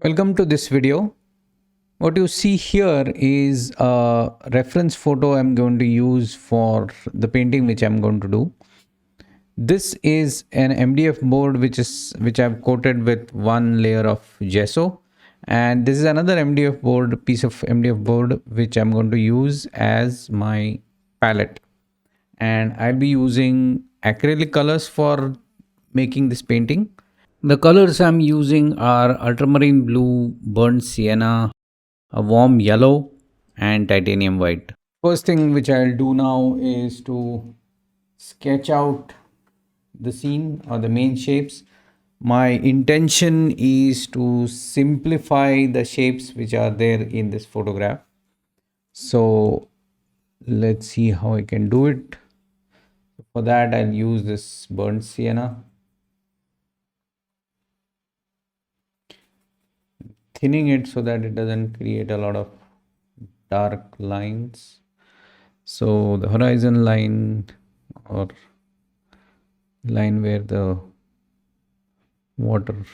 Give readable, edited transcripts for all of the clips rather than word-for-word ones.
Welcome to this video. What you see here is a reference photo I'm going to use for the painting which I'm going to do. This is an MDF board which I've coated with one layer of gesso, and this is another MDF board, piece of MDF board which I'm going to use as my palette. And I'll be using acrylic colors for making this painting. The colors I'm using are ultramarine blue, burnt sienna, a warm yellow, and titanium white. First thing which I'll do now is to sketch out the scene or the main shapes. My intention is to simplify the shapes which are there in this photograph. So let's see how I can do it. For that, I'll use this burnt sienna, thinning it so that it doesn't create a lot of dark lines. So the horizon line or line where the water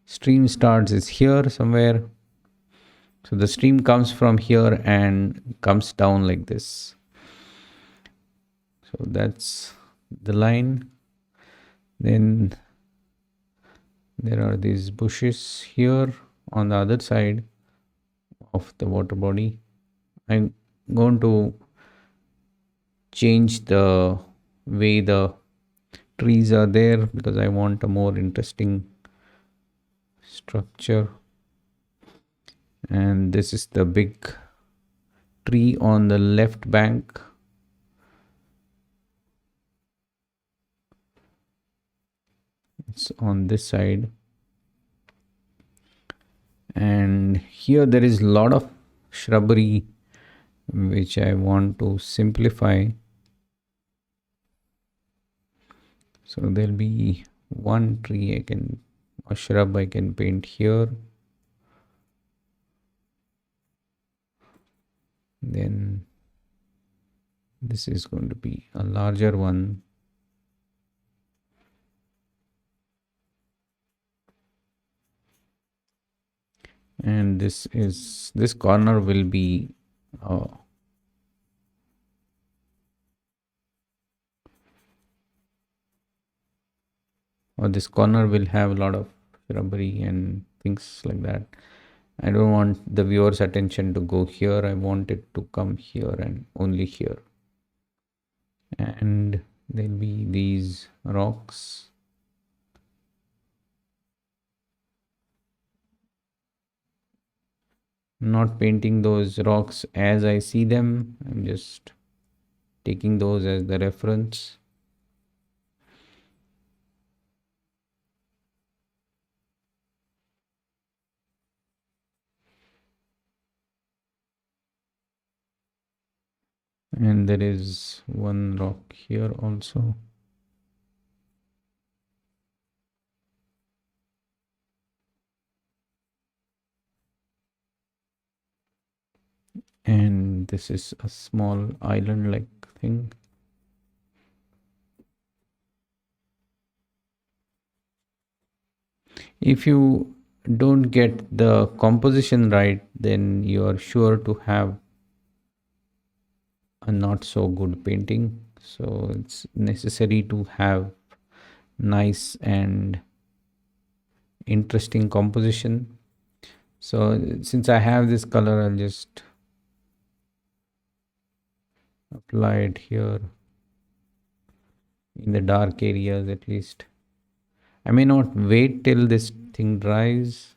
stream starts is here somewhere. So the stream comes from here and comes down like this. So that's the line. Then there are these bushes here on the other side of the water body. I'm going to change the way the trees are there because I want a more interesting structure. And this is the big tree on the left bank. It's on this side, and here there is a lot of shrubbery which I want to simplify. So there'll be one tree I can, a shrub I can paint here. Then this is going to be a larger one. And this corner will be or this corner will have a lot of shrubbery and things like that. I don't want the viewer's attention to go here. I want it to come here and only here. And there'll be these rocks. Not painting those rocks as I see them. I'm just taking those as the reference. And there is one rock here also. And this is a small island like thing. If you don't get the composition right, then you are sure to have a not so good painting. So it's necessary to have nice and interesting composition. So since I have this color, I'll just apply it here in the dark areas at least. I may not wait till this thing dries,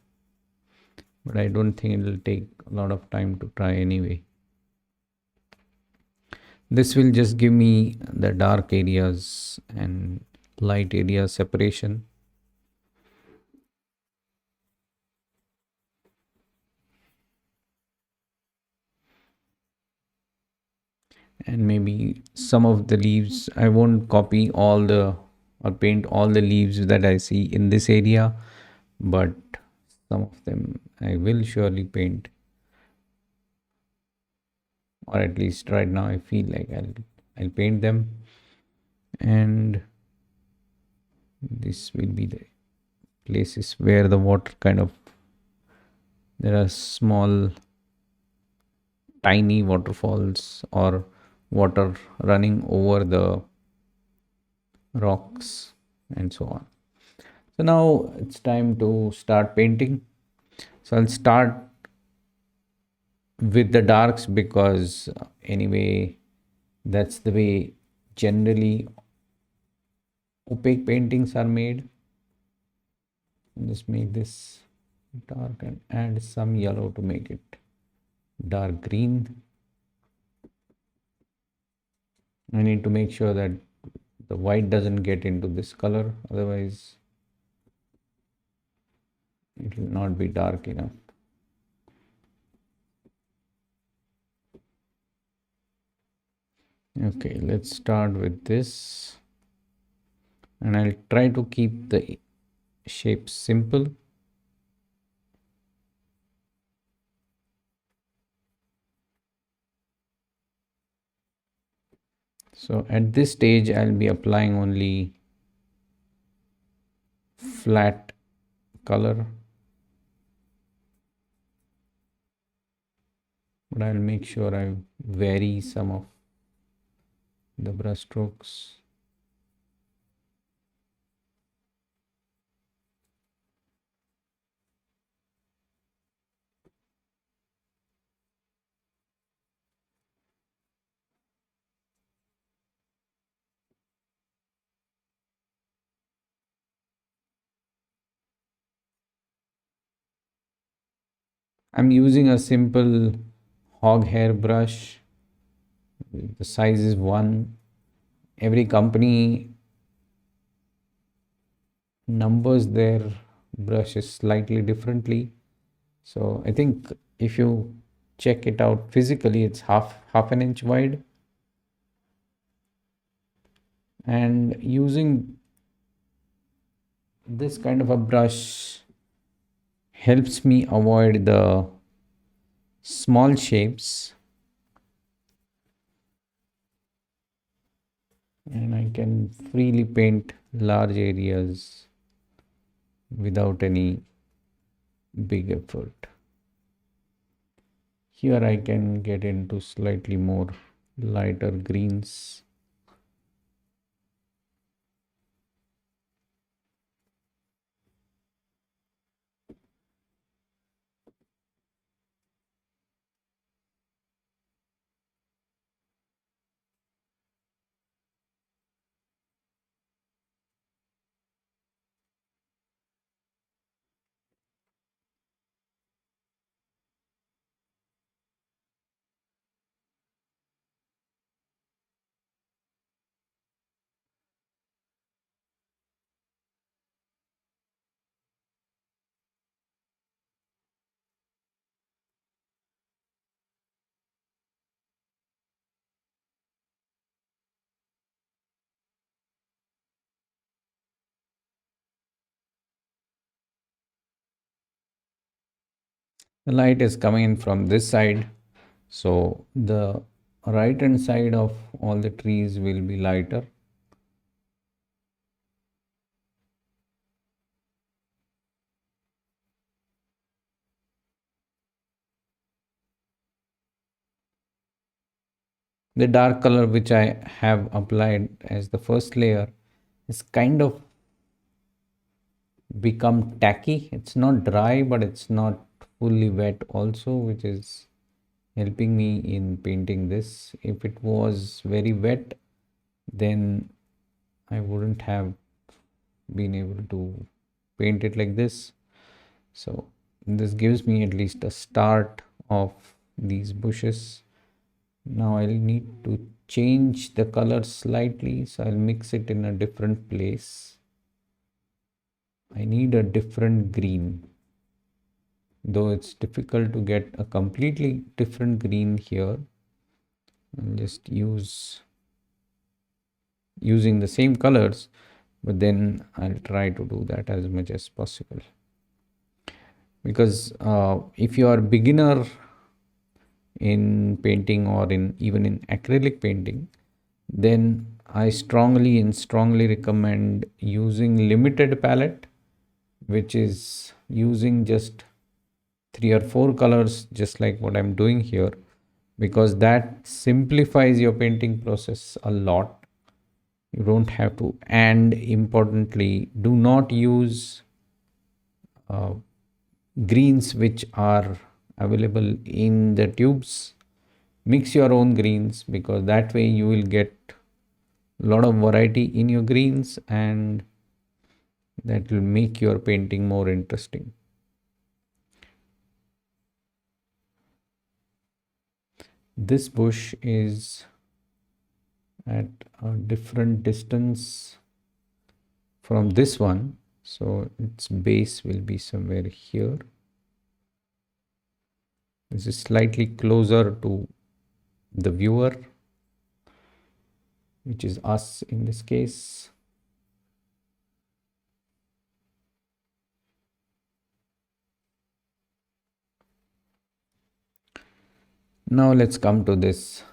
but I don't think it will take a lot of time to dry anyway. This will just give me the dark areas and light area separation. And maybe some of the leaves, I won't copy all the or paint all the leaves that I see in this area, but some of them I will surely paint, or at least right now I feel like I'll paint them. And this will be the places where the water kind of There are small, tiny waterfalls or water running over the rocks and so on. So now it's time to start painting. So I'll start with the darks because anyway, that's the way generally opaque paintings are made. Just make this dark and add some yellow to make it dark green. I need to make sure that the white doesn't get into this color, otherwise it will not be dark enough. Okay, let's start with this, and I'll try to keep the shape simple. So at this stage I'll be applying only flat color, but I'll make sure I vary some of the brush strokes. I'm using a simple hog hair brush. The size is 1. Every company numbers their brushes slightly differently. So I think if you check it out physically, it's half an inch wide. And using this kind of a brush helps me avoid the small shapes, and I can freely paint large areas without any big effort. Here I can get into slightly more lighter greens. The light is coming in from this side, so the right hand side of all the trees will be lighter. The dark color which I have applied as the first layer is kind of become tacky. It's not dry, but it's not fully wet also, which is helping me in painting this. If it was very wet, then I wouldn't have been able to paint it like this. So this gives me at least a start of these bushes. Now I'll need to change the color slightly, so I'll mix it in a different place. I need a different green, though it's difficult to get a completely different green here. I'll just using the same colors, but then I'll try to do that as much as possible, because if you are beginner in painting or in even in acrylic painting, then I strongly recommend using limited palette, which is using just three or four colors, just like what I'm doing here, because that simplifies your painting process a lot. You don't have to, and importantly, do not use uh, greens which are available in the tubes. Mix your own greens, because that way you will get a lot of variety in your greens, and that will make your painting more interesting. This bush is at a different distance from this one, so its base will be somewhere here. This is slightly closer to the viewer, which is us in this case. Now let's come to this.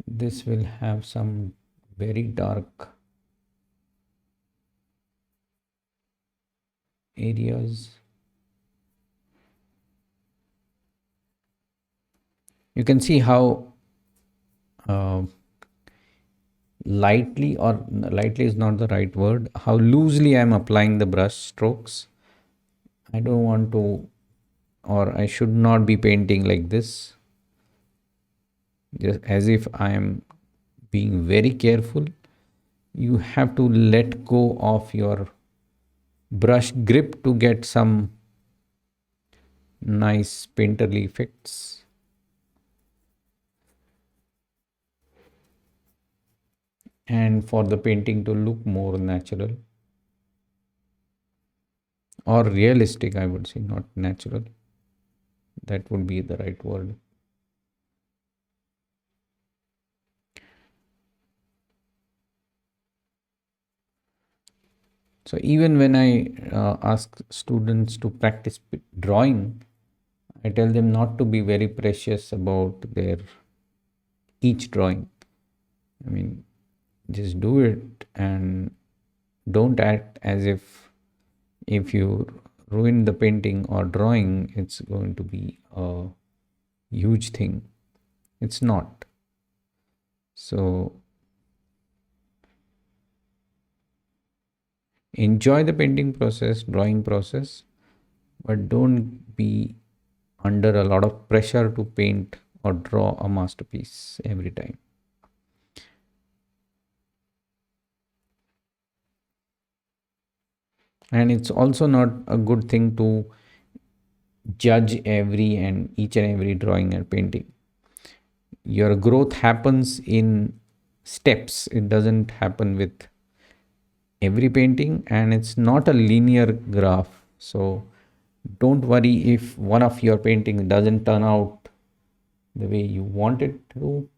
This will have some very dark areas. You can see how uh, lightly, or lightly is not the right word, how loosely I'm applying the brush strokes. I don't want to, or I should not be painting like this, just as if I am being very careful. You have to let go of your brush grip to get some nice painterly effects. And for the painting to look more natural or realistic, I would say, not natural. That would be the right word. So even when I ask students to practice drawing, I tell them not to be very precious about their each drawing. I mean, just do it, and don't act as if you ruin the painting or drawing, it's going to be a huge thing. It's not. So enjoy the painting process, drawing process, but don't be under a lot of pressure to paint or draw a masterpiece every time. And it's also not a good thing to judge every and each and every drawing and painting. Your growth happens in steps, it doesn't happen with every painting, and it's not a linear graph. So don't worry if one of your paintings doesn't turn out the way you want it to.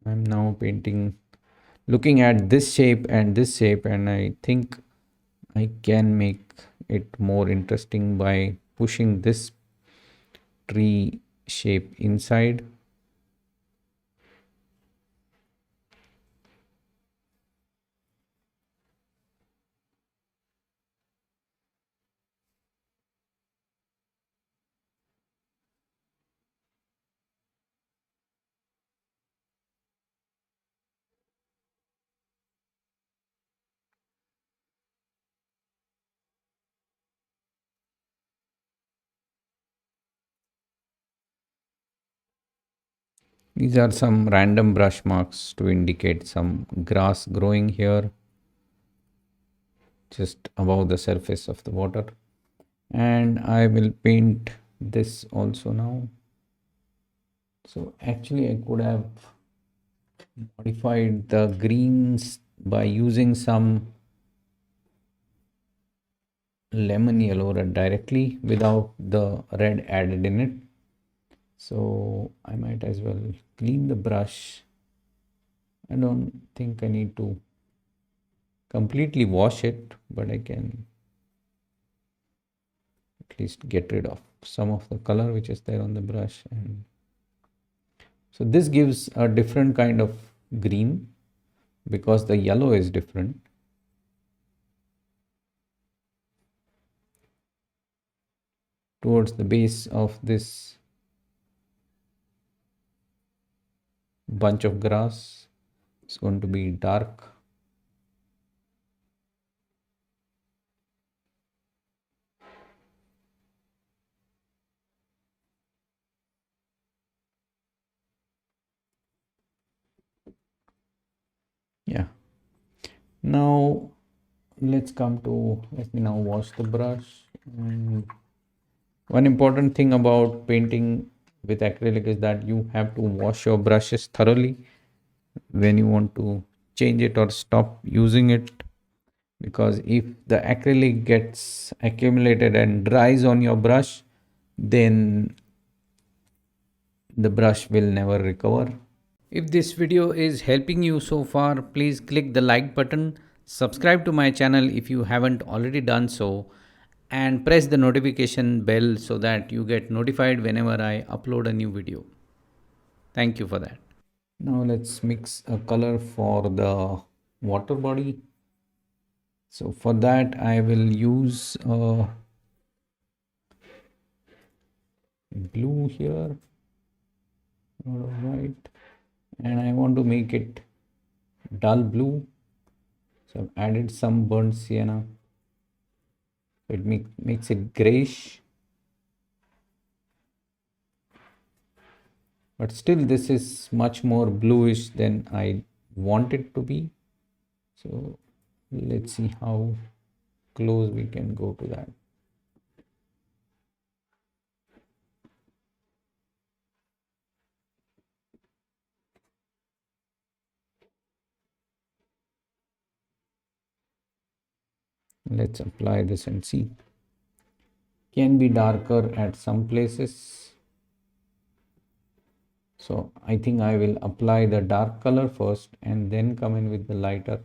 I'm now painting, looking at this shape, and I think I can make it more interesting by pushing this tree shape inside. These are some random brush marks to indicate some grass growing here just above the surface of the water. And I will paint this also now. So actually I could have modified the greens by using some lemon yellow red directly without the red added in it. So I might as well clean the brush. I don't think I need to completely wash it, but I can at least get rid of some of the color which is there on the brush. And so this gives a different kind of green because the yellow is different. towards the base of this bunch of grass. It's going to be dark. Yeah. Now let me now wash the brush. And one important thing about painting with acrylic is that you have to wash your brushes thoroughly when you want to change it or stop using it, because if the acrylic gets accumulated and dries on your brush, then the brush will never recover. If this video is helping you so far, please click the like button, subscribe to my channel if you haven't already done so, and press the notification bell so that you get notified whenever I upload a new video. Thank you for that. Now let's mix a color for the water body. So for that I will use blue here, white, and I want to make it dull blue. So I've added some burnt sienna. It makes it grayish, but still this is much more bluish than I want it to be. So let's see how close we can go to that. Let's apply this and see. Can be darker at some places. So I think I will apply the dark color first and then come in with the lighter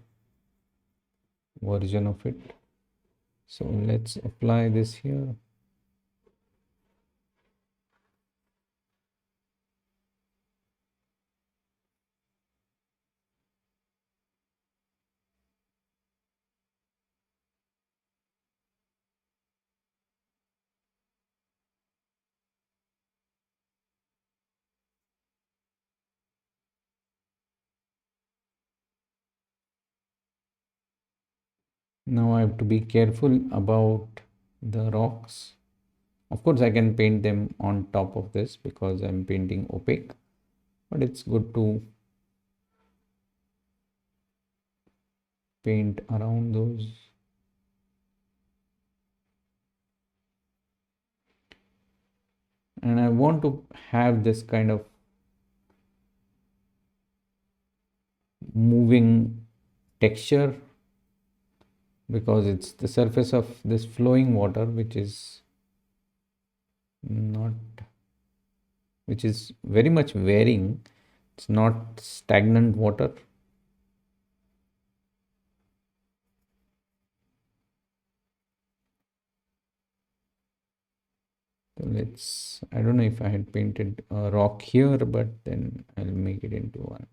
version of it. So let's apply this here. Now I have to be careful about the rocks. Of course, I can paint them on top of this because I'm painting opaque, but it's good to paint around those. And I want to have this kind of moving texture because it's the surface of this flowing water not which is very much varying. It's not stagnant water. So I don't know if I had painted a rock here, but then I'll make it into one.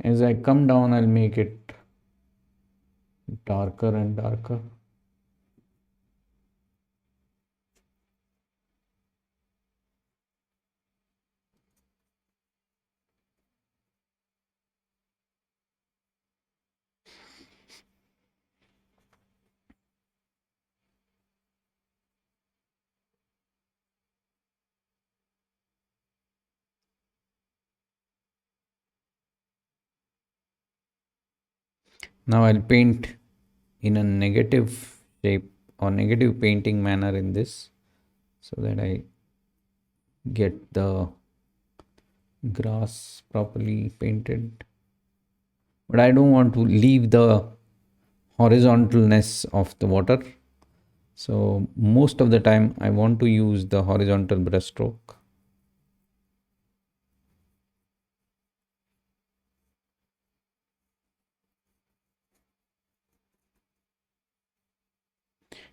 As I come down, I'll make it darker and darker. Now I'll paint in a negative shape or negative painting manner in this so that I get the grass properly painted. But I don't want to leave the horizontalness of the water. So most of the time I want to use the horizontal brush stroke.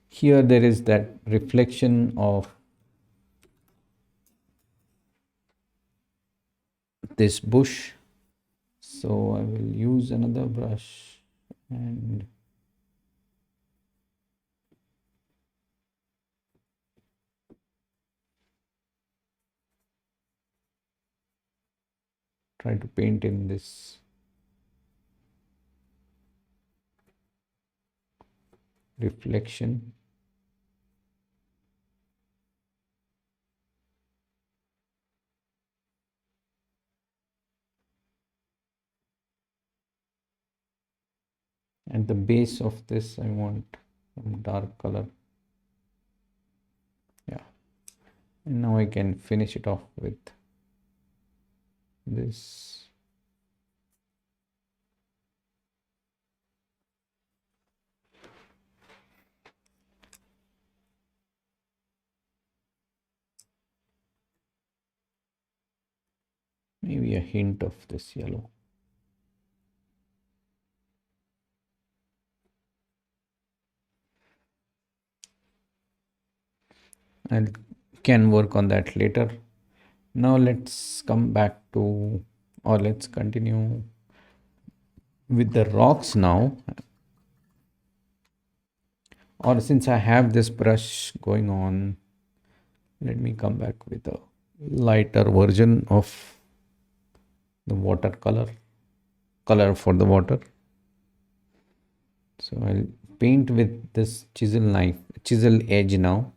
Here there is that reflection of this bush, So I will use another brush and try to paint in this reflection. At the base of this, I want some dark color. Yeah. And now I can finish it off with this. Maybe a hint of this yellow. I can work on that later. Now let's come back to, or let's continue with the rocks now. Or since I have this brush going on, let me come back with a lighter version of the watercolor, color for the water. So I'll paint with this chisel knife, chisel edge now.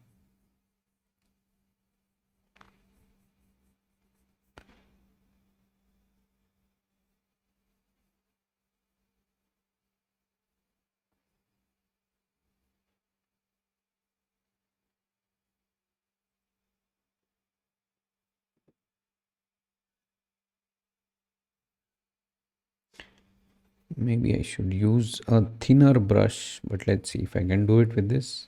Maybe I should use a thinner brush, but let's see if I can do it with this.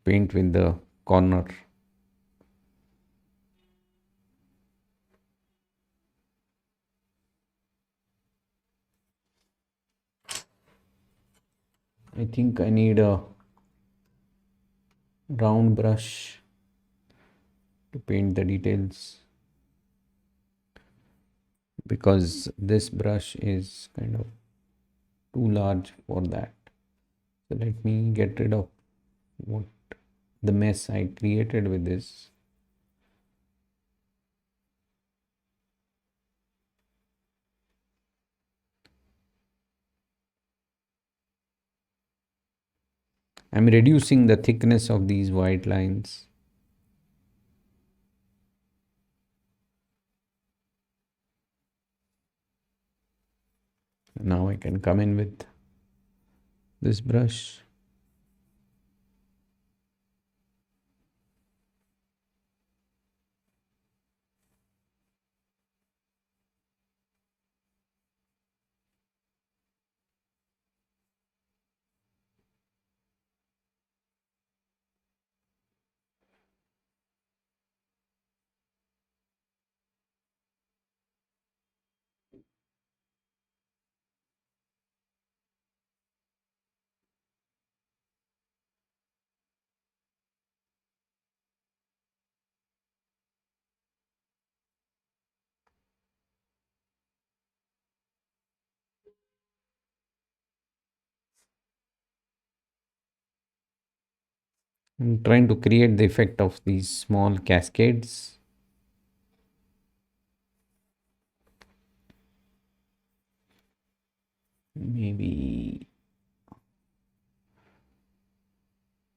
Paint with the corner. I think I need a round brush to paint the details, because this brush is kind of too large for that. So let me get rid of what the mess I created with this. I'm reducing the thickness of these white lines. Now I can come in with this brush. I'm trying to create the effect of these small cascades. Maybe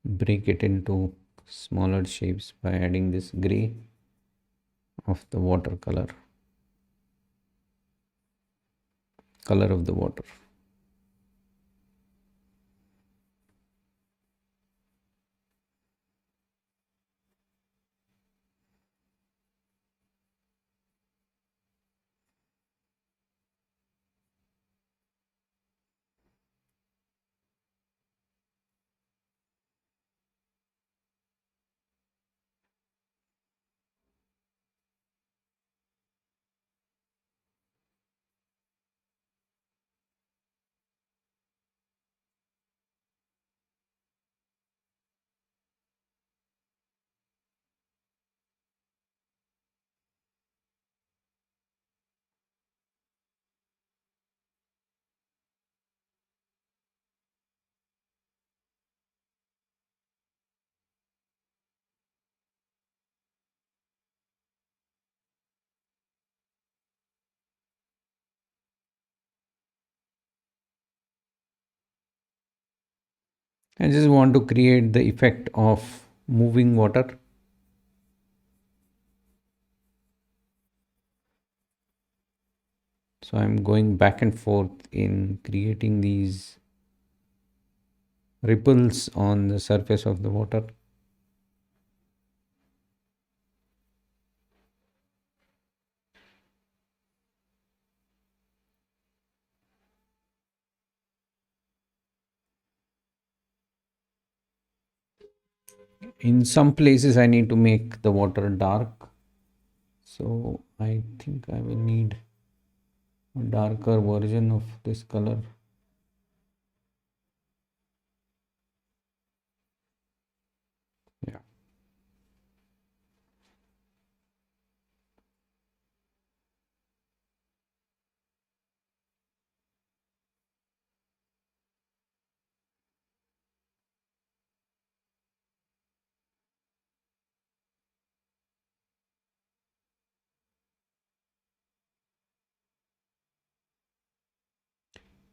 break it into smaller shapes by adding this gray of the watercolor, color of the water. I just want to create the effect of moving water. So I'm going back and forth in creating these ripples on the surface of the water. In some places, I need to make the water dark. So I think I will need a darker version of this color. Yeah.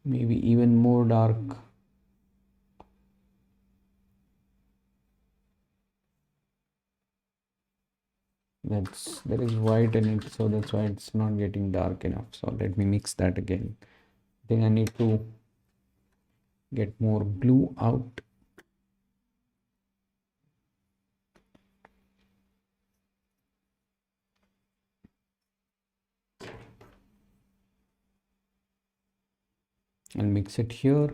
Maybe even more dark. That's there is white in it, so that's why it's not getting dark enough. So let me mix that again. I think I need to get more blue out. And mix it here.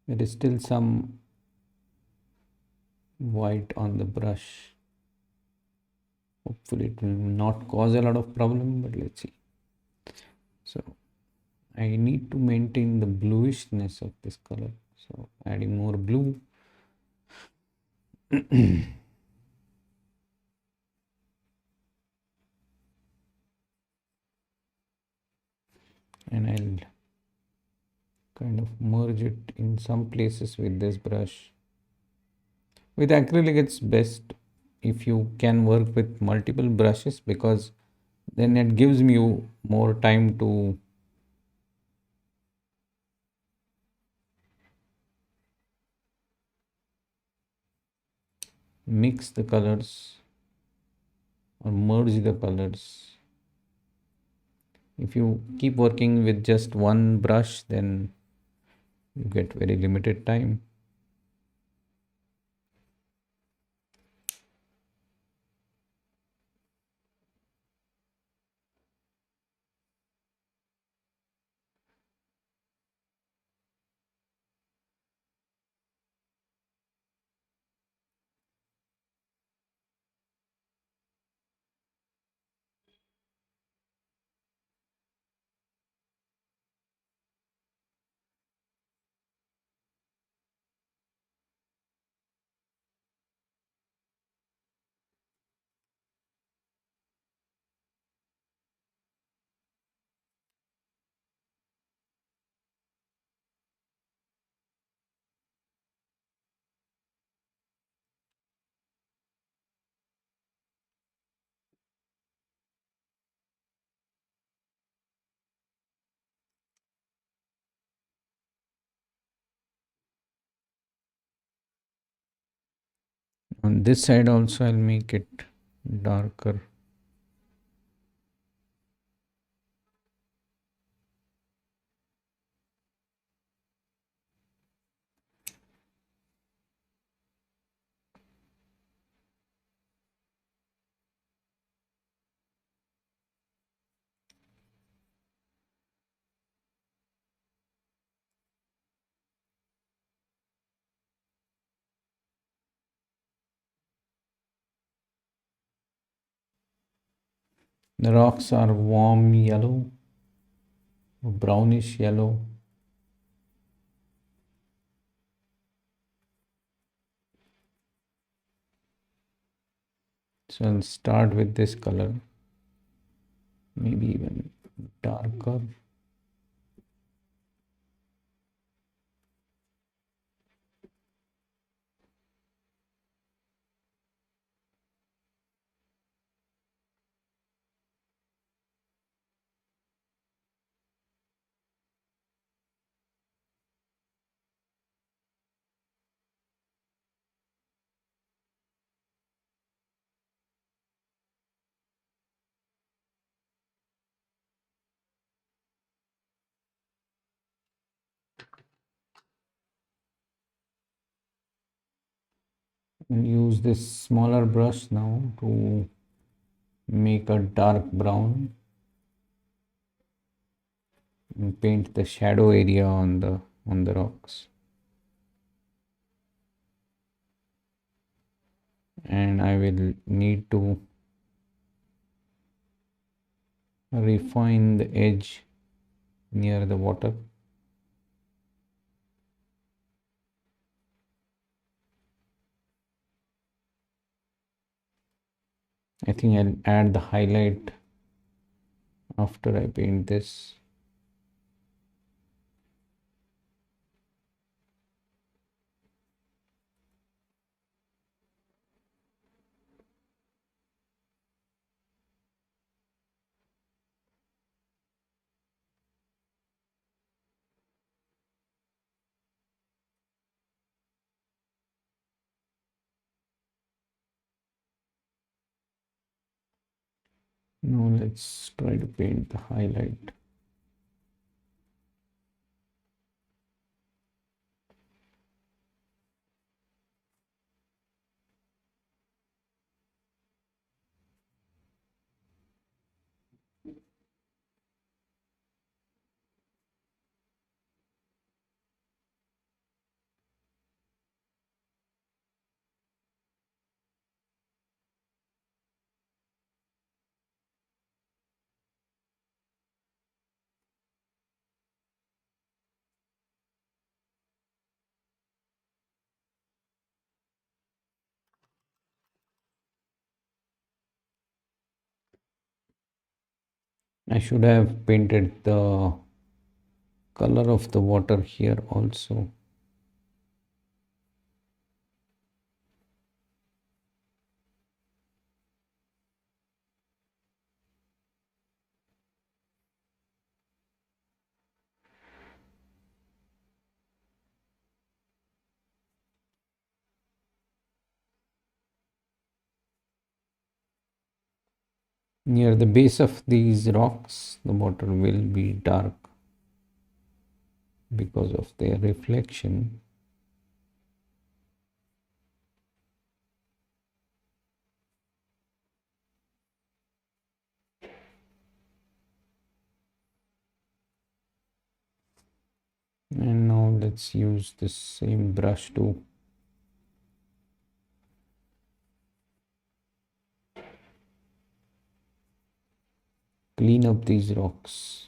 There is still some white on the brush. Hopefully it will not cause a lot of problem, but let's see. So I need to maintain the bluishness of this color. So adding more blue. And I'll kind of merge it in some places with this brush. With acrylic, it's best if you can work with multiple brushes because then it gives you more time to mix the colors or merge the colors. If you keep working with just one brush, then you get very limited time. On this side also, I'll make it darker. The rocks are warm yellow, brownish yellow. So I'll start with this color, maybe even darker. I'll use this smaller brush now to make a dark brown and paint the shadow area on the rocks. And I will need to refine the edge near the water. I think I'll add the highlight after I paint this. Now let's try to paint the highlight. I should have painted the color of the water here also. Near the base of these rocks, the water will be dark because of their reflection. And now let's use the same brush to clean up these rocks.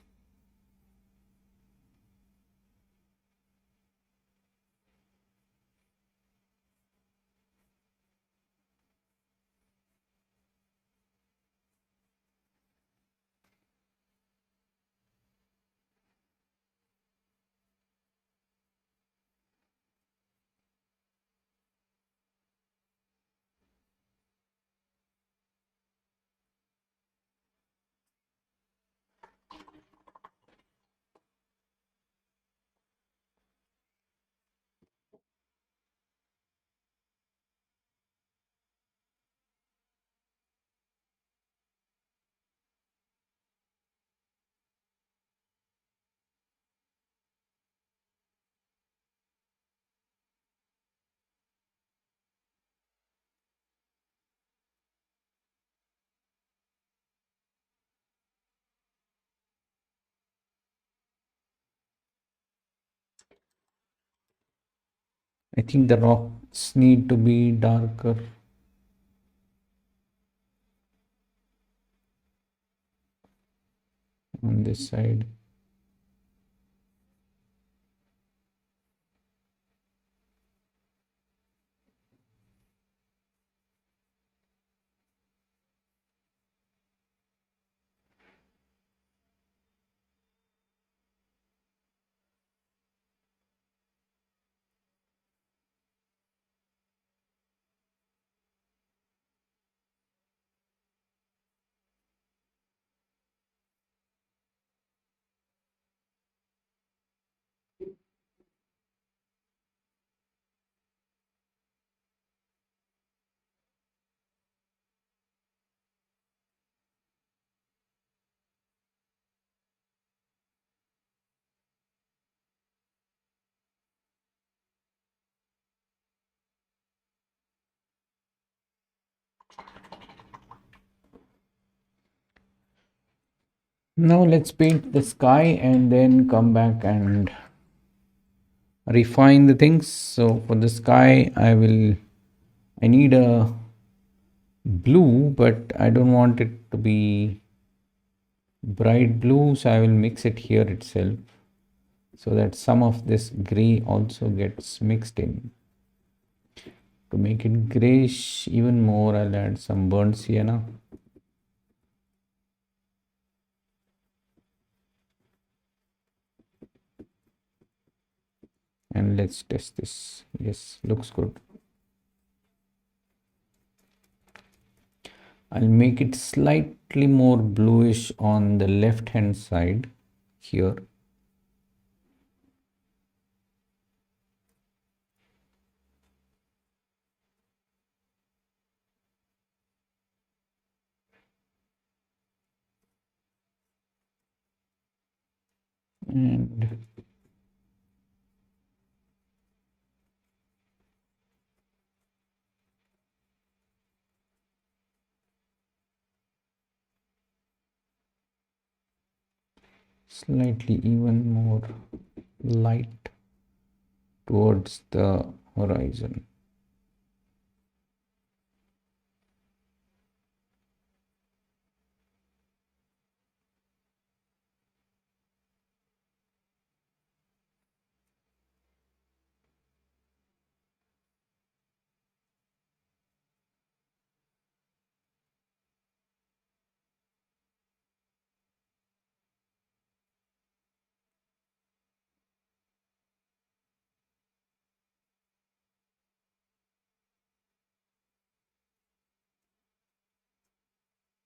I think the rocks need to be darker on this side. Now let's paint the sky and then come back and refine the things. So for the sky, I need a blue, but I don't want it to be bright blue, so I will mix it here itself so that some of this gray also gets mixed in. To make it grayish even more, I'll add some burnt sienna. And let's test this. Yes, looks good. I'll make it slightly more bluish on the left hand side here. And slightly even more light towards the horizon.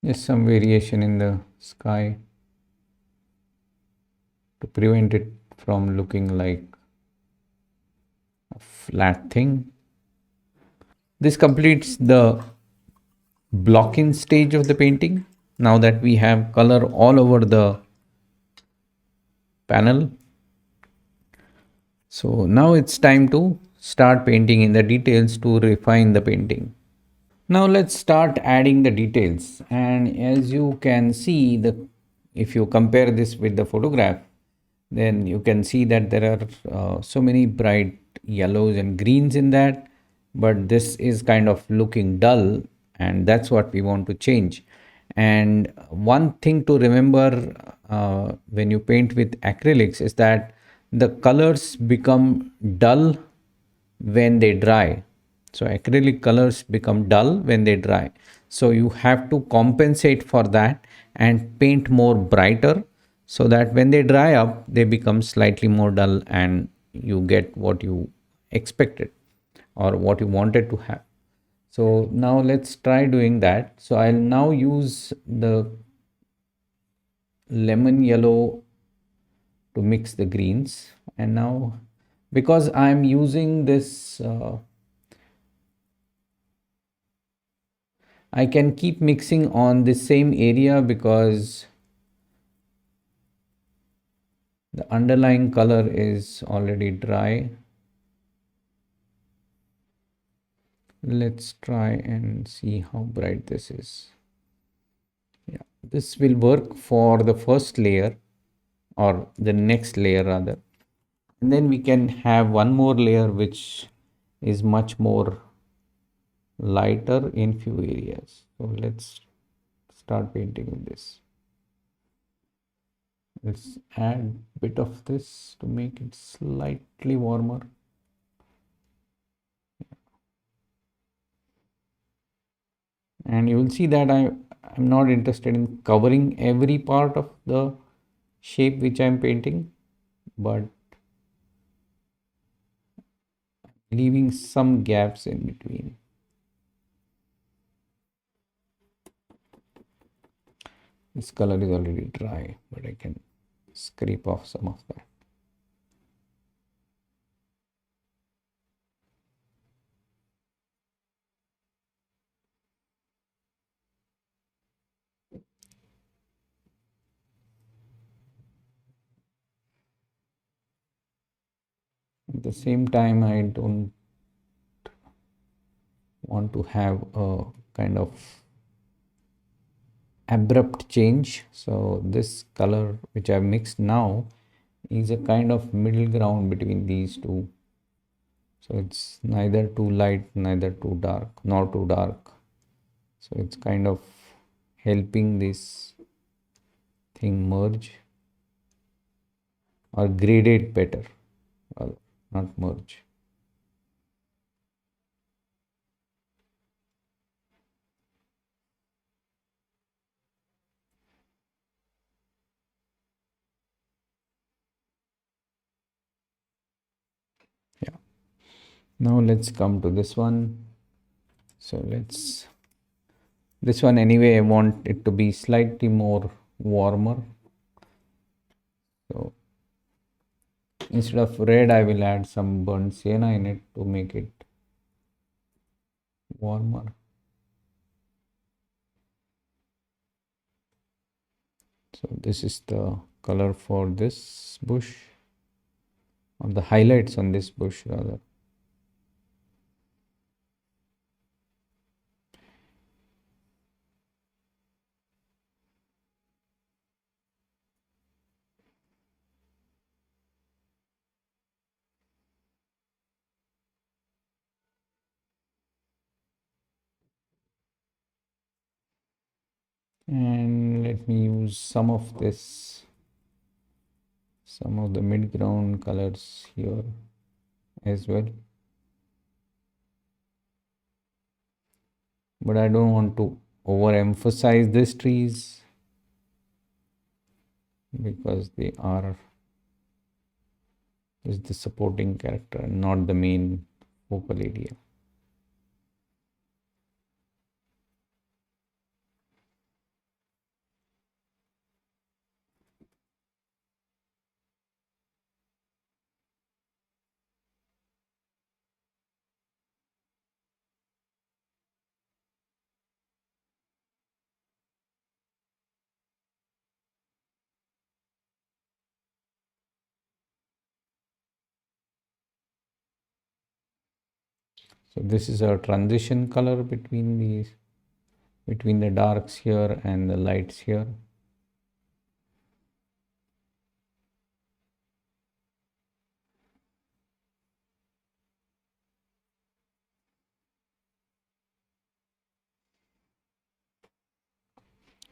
There's some variation in the sky to prevent it from looking like a flat thing. This completes the blocking stage of the painting. Now that we have color all over the panel, so now it's time to start painting in the details to refine the painting. Now let's start adding the details, and as you can see, the if you compare this with the photograph, then you can see that there are so many bright yellows and greens in that, but this is kind of looking dull, and that's what we want to change. And one thing to remember when you paint with acrylics is that the colors become dull when they dry. So acrylic colors become dull when they dry. So you have to compensate for that and paint more brighter so that when they dry up, they become slightly more dull and you get what you expected or what you wanted to have. So now let's try doing that. So I'll now use the lemon yellow to mix the greens. And now because I'm using this I can keep mixing on the same area because the underlying color is already dry. Let's try and see how bright this is. Yeah, this will work for the first layer or the next layer rather. And then we can have one more layer which is much more lighter in few areas. So let's start painting with this. Let's add a bit of this to make it slightly warmer. And you will see that I'm not interested in covering every part of the shape which I'm painting, but leaving some gaps in between. This color is already dry, but I can scrape off some of that. At the same time, I don't want to have a kind of abrupt change. So this color which I've mixed now is a kind of middle ground between these two. So it's neither too light, neither too dark, nor too dark. So it's kind of helping this thing merge or gradate better, well, not merge. Yeah. Now let's come to this one. So this one anyway, I want it to be slightly more warmer. So instead of red, I will add some burnt sienna in it to make it warmer. So this is the color for this bush, or the highlights on this bush rather. And let me use some of this, some of the mid-ground colors here as well. But I don't want to overemphasize these trees because they are is the supporting character and not the main focal area. So this is a transition color between these, between the darks here and the lights here.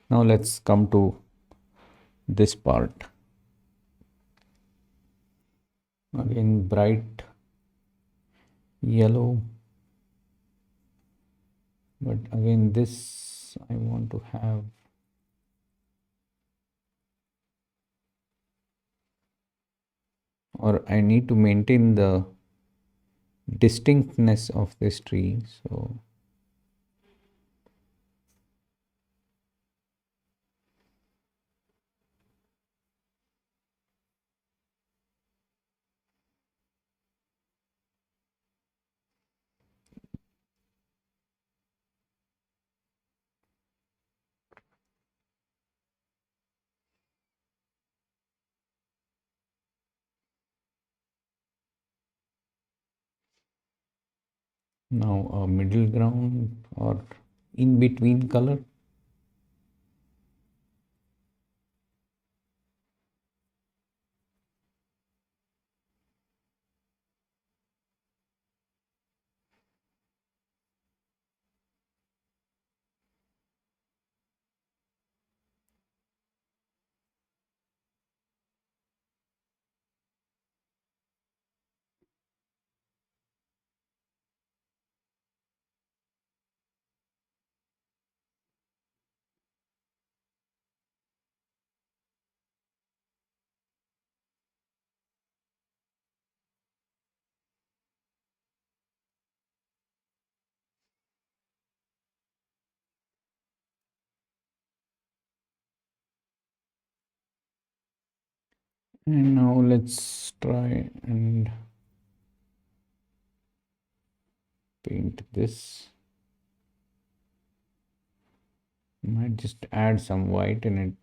Now let's come to this part. Again, bright yellow, but again this I want to have or I need to maintain the distinctness of this tree. So now a middle ground or in between color. And now let's try and paint this. Might just add some white in it.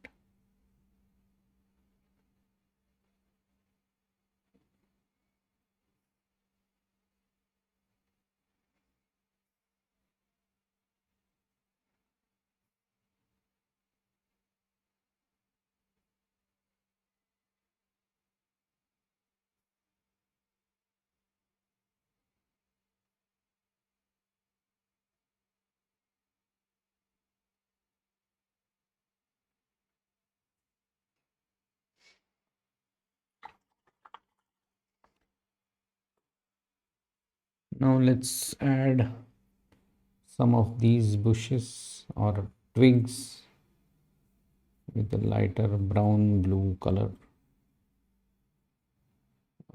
Now let's add some of these bushes or twigs with a lighter brown blue color,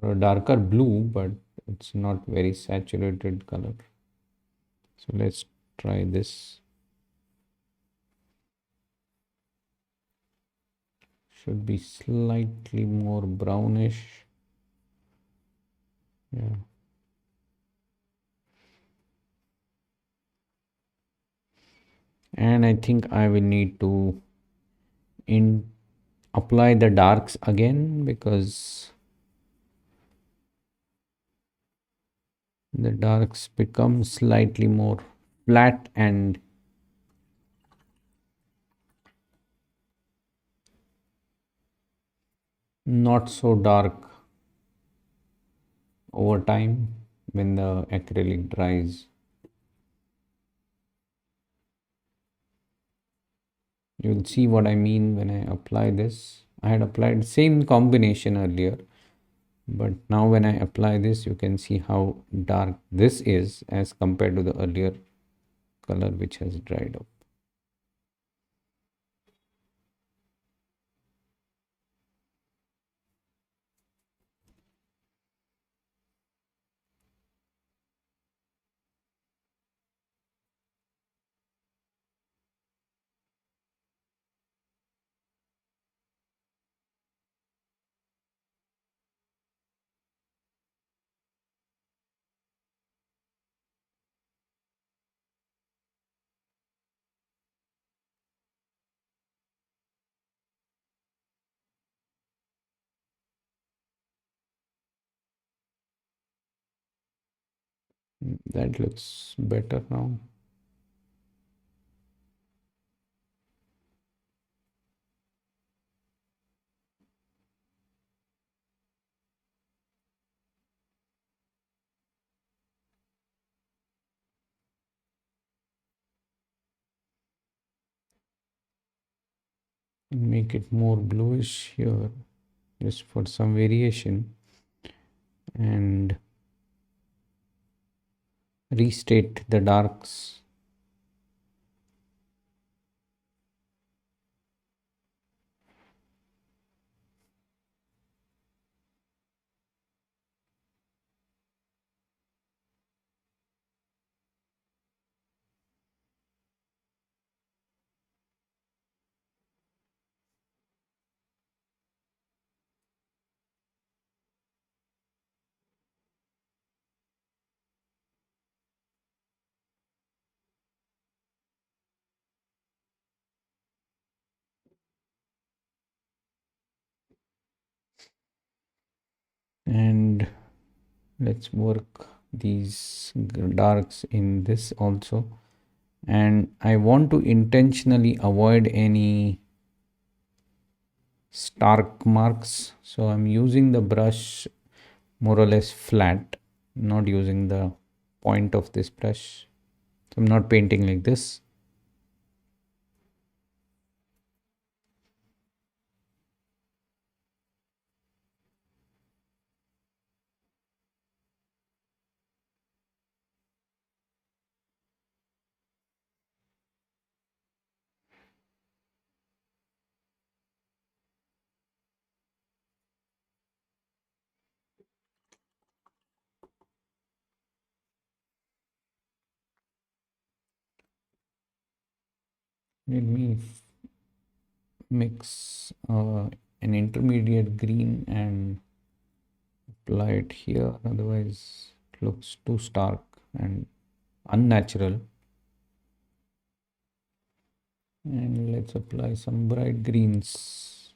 or a darker blue, but it's not very saturated color. So let's try this. Should be slightly more brownish. Yeah. And I think I will need to in apply the darks again, because the darks become slightly more flat and not so dark over time when the acrylic dries. You will see what I mean when I apply this. I had applied same combination earlier, but now when I apply this, you can see how dark this is as compared to the earlier color which has dried up. That looks better now. Make it more bluish here just for some variation, and restate the darks. And let's work these darks in this also. And I want to intentionally avoid any stark marks, so I'm using the brush more or less flat, not using the point of this brush. So I'm not painting like this. Let me mix an intermediate green and apply it here, otherwise it looks too stark and unnatural. And let's apply some bright greens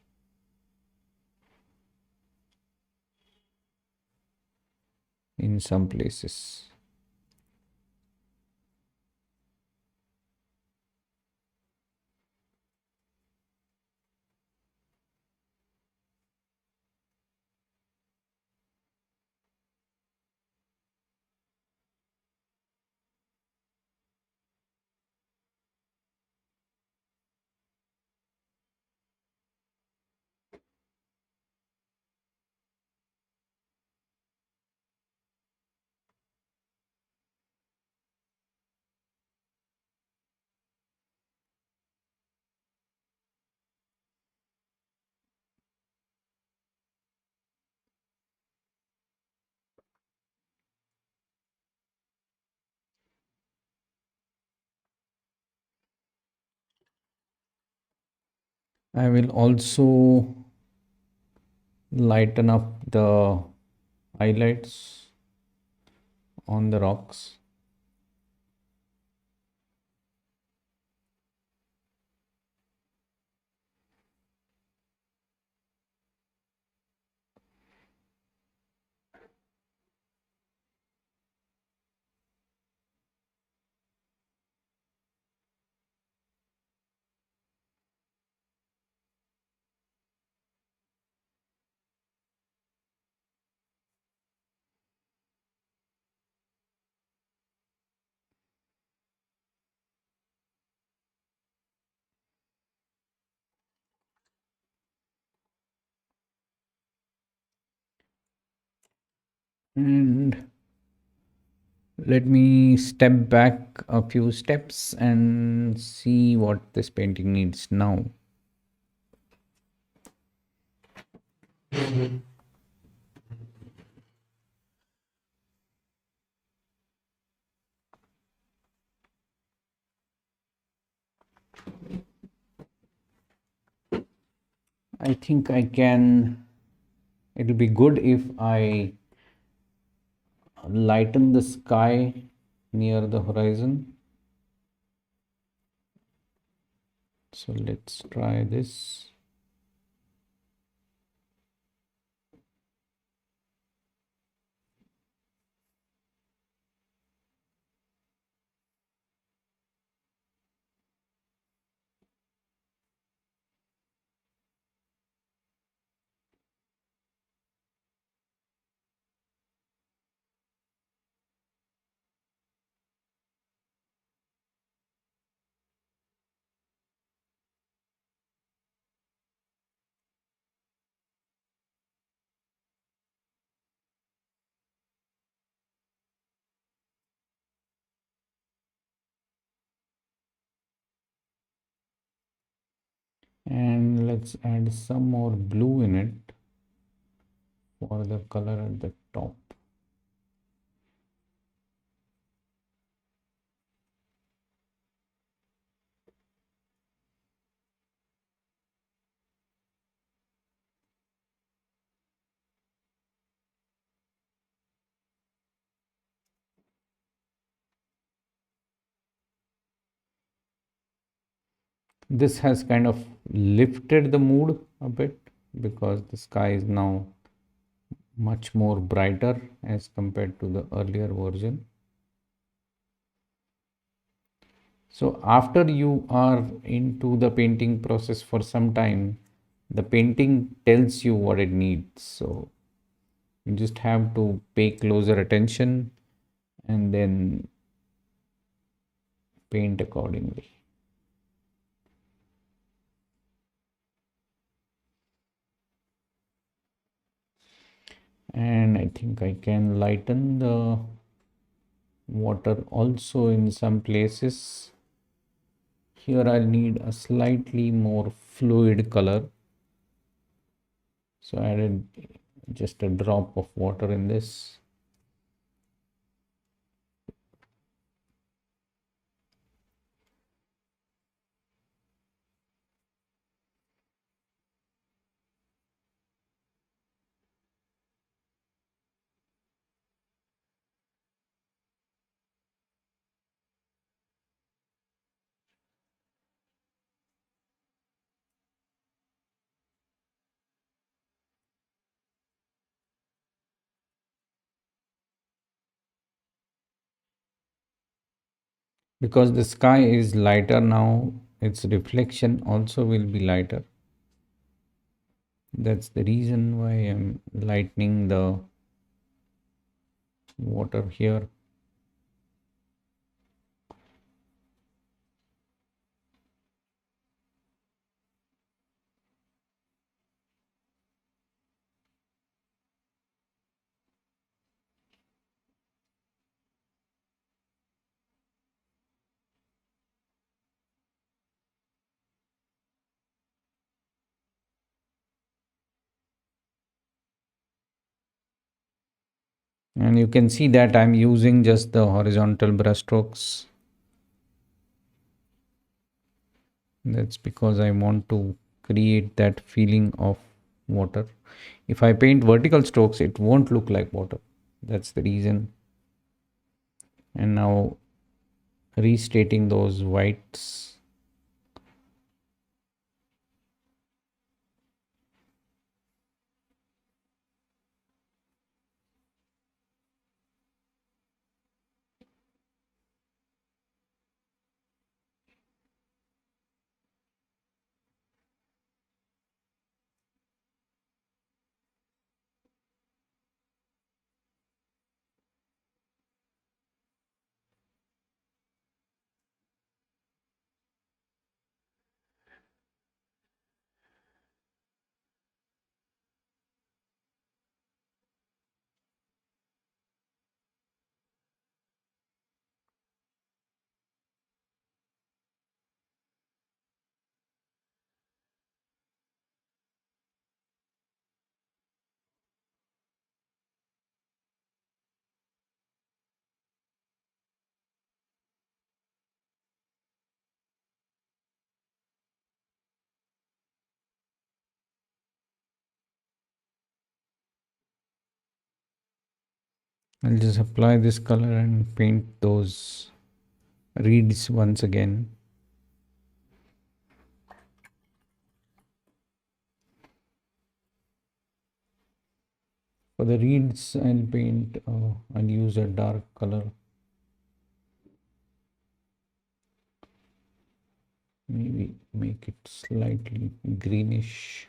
in some places. I will also lighten up the highlights on the rocks. And let me step back a few steps and see what this painting needs now. I think I can, it'll be good if I lighten the sky near the horizon. So let's try this. And let's add some more blue in it for the color at the top. This has kind of lifted the mood a bit because the sky is now much more brighter as compared to the earlier version. So after you are into the painting process for some time, the painting tells you what it needs. So you just have to pay closer attention and then paint accordingly. And I think I can lighten the water also in some places. Here I'll need a slightly more fluid color. So I added just a drop of water in this. Because the sky is lighter now, its reflection also will be lighter. That's the reason why I'm lightening the water here. And you can see that I'm using just the horizontal brush strokes. That's because I want to create that feeling of water. If I paint vertical strokes, it won't look like water. That's the reason. And now restating those whites. I'll just apply this color and paint those reeds once again. For the reeds, I'll use a dark color. Maybe make it slightly greenish.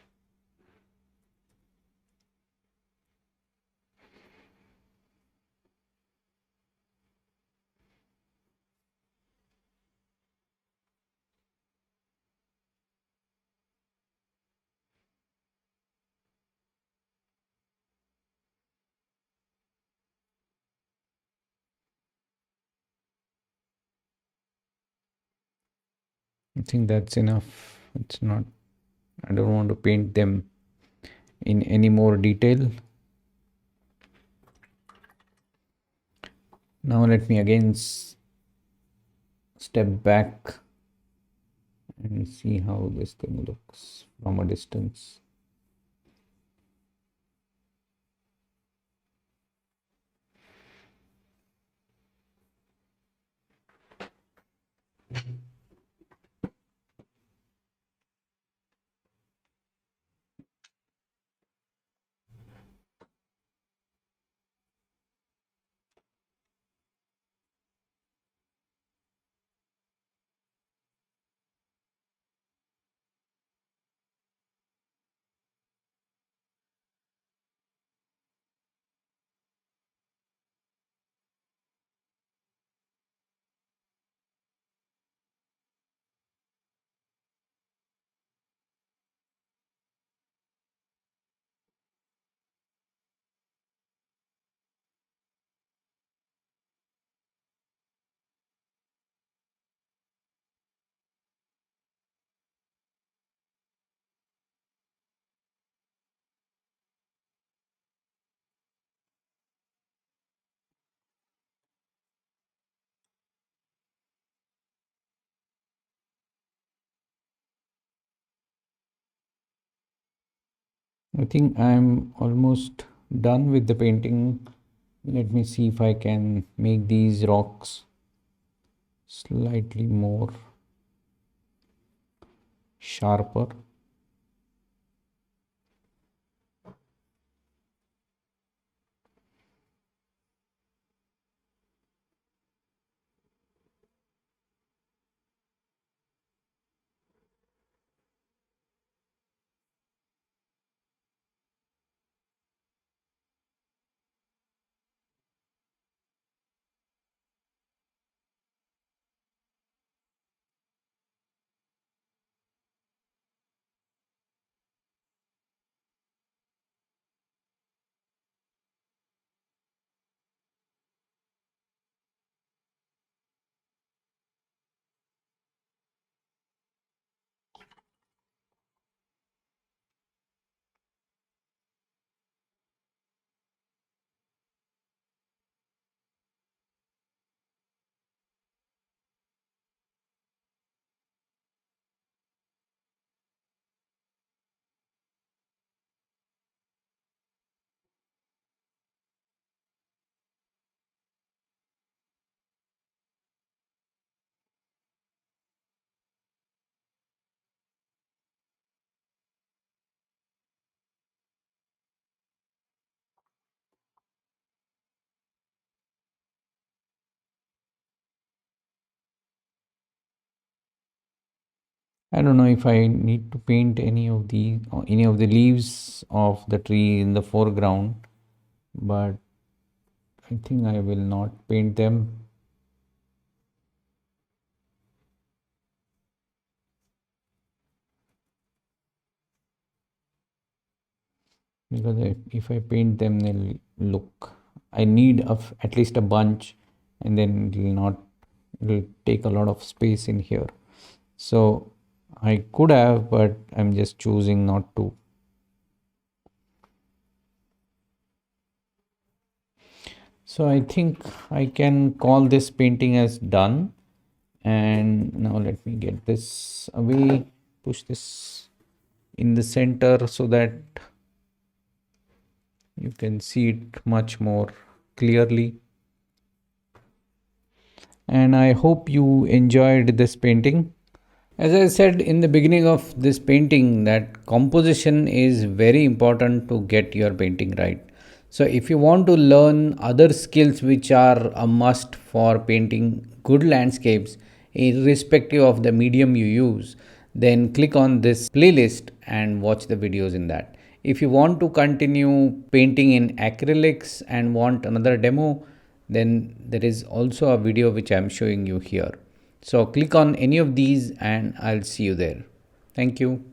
I think that's enough. It's not, I don't want to paint them in any more detail. Now let me again step back and see how this thing looks from a distance. I think I'm almost done with the painting. Let me see if I can make these rocks slightly more sharper. I don't know if I need to paint any of the leaves of the tree in the foreground, but I think I will not paint them because if I paint them, they'll look. I need at least a bunch, and then it'll take a lot of space in here. So I could have, but I'm just choosing not to. So I think I can call this painting as done. And now let me get this away, push this in the center so that you can see it much more clearly. And I hope you enjoyed this painting. As I said in the beginning of this painting, that composition is very important to get your painting right. So, if you want to learn other skills which are a must for painting good landscapes, irrespective of the medium you use, then click on this playlist and watch the videos in that. If you want to continue painting in acrylics and want another demo, then there is also a video which I am showing you here. So click on any of these and I'll see you there. Thank you.